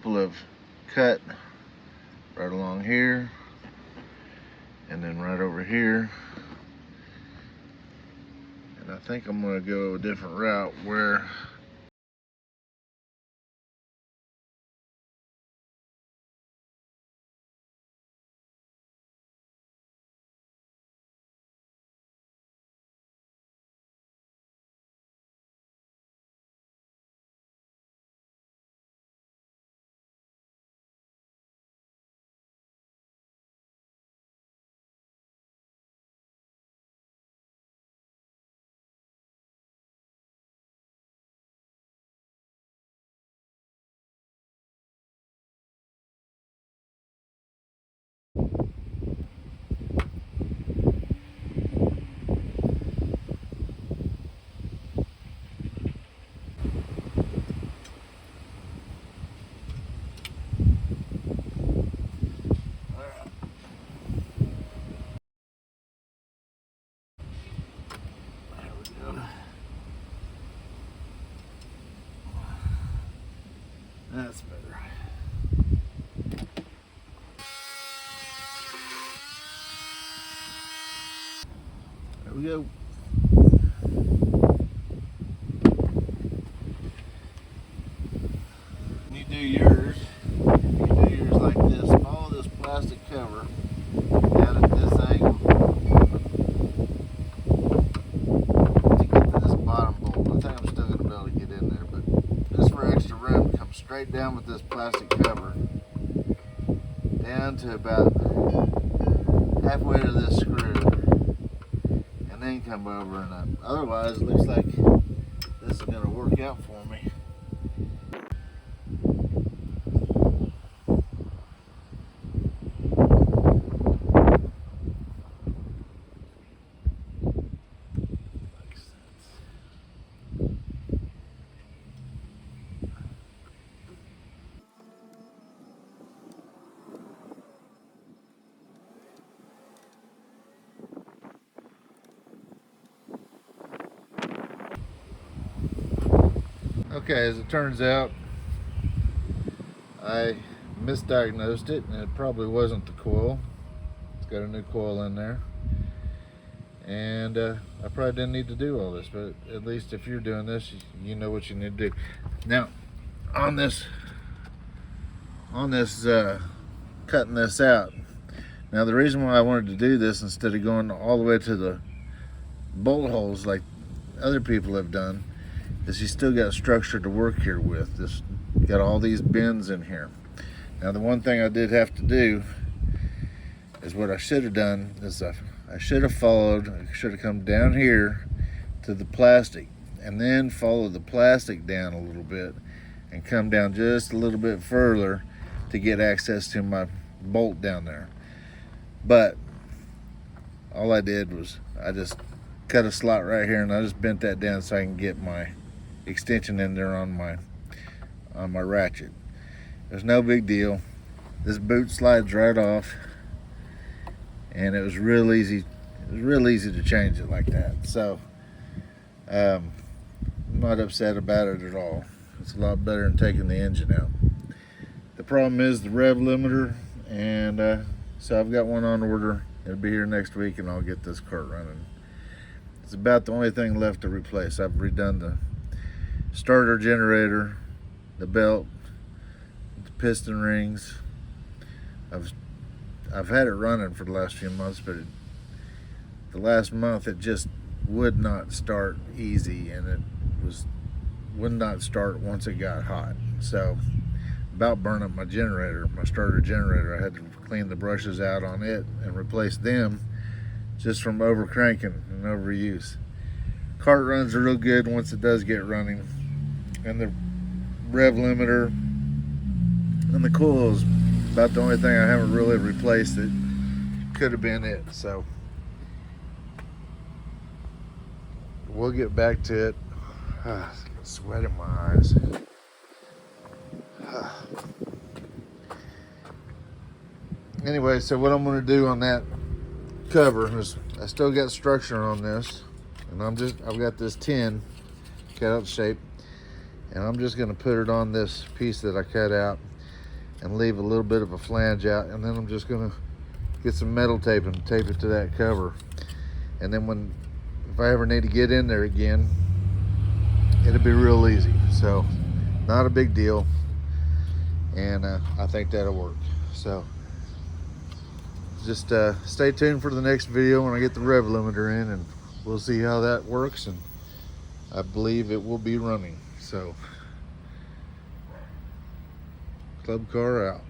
people have cut right along here and then right over here. And I think I'm going to go a different route where that's better. There we go. When you do yours like this, follow this plastic cover down at this angle to get to this bottom bolt. I think I'm still going to be able to get in there, but just for extra room, come straight down with this plastic cover down to about halfway to this screw, and then come over and up. Otherwise, it looks like this is going to work out for me. Okay, as it turns out, I misdiagnosed it, and it probably wasn't the coil. It's got a new coil in there, and I probably didn't need to do all this, but at least if you're doing this, you know what you need to do. Now, on this cutting this out. Now, the reason why I wanted to do this instead of going all the way to the bolt holes like other people have done is you still got structure to work here with. This got all these bends in here. Now, the one thing I did have to do is what I should have done is I should have come down here to the plastic and then follow the plastic down a little bit and come down just a little bit further to get access to my bolt down there. But all I did was I just cut a slot right here and I just bent that down so I can get my extension in there on my ratchet. There's no big deal. This boot slides right off, and it was real easy. It was real easy to change it like that. So I'm not upset about it at all. It's a lot better than taking the engine out. The problem is the rev limiter, and so I've got one on order. It'll be here next week, and I'll get this cart running. It's about the only thing left to replace. I've redone the starter generator, the belt, the piston rings. I've had it running for the last few months, but the last month it just would not start easy, and it would not start once it got hot. So about burned up my generator, my starter generator. I had to clean the brushes out on it and replace them just from over cranking and overuse. Cart runs are real good once it does get running, and the rev limiter and the coil is about the only thing I haven't really replaced. It could have been it. So we'll get back to it. Sweat in my eyes. Anyway, so what I'm going to do on that cover is I still got structure on this, and I've got this tin cut out shape, and I'm just going to put it on this piece that I cut out. and leave a little bit of a flange out, and then I'm just gonna get some metal tape and tape it to that cover. And then if I ever need to get in there again, it'll be real easy. So not a big deal, and I think that'll work. So just stay tuned for the next video when I get the rev limiter in, and we'll see how that works, and I believe it will be running. So, club car out.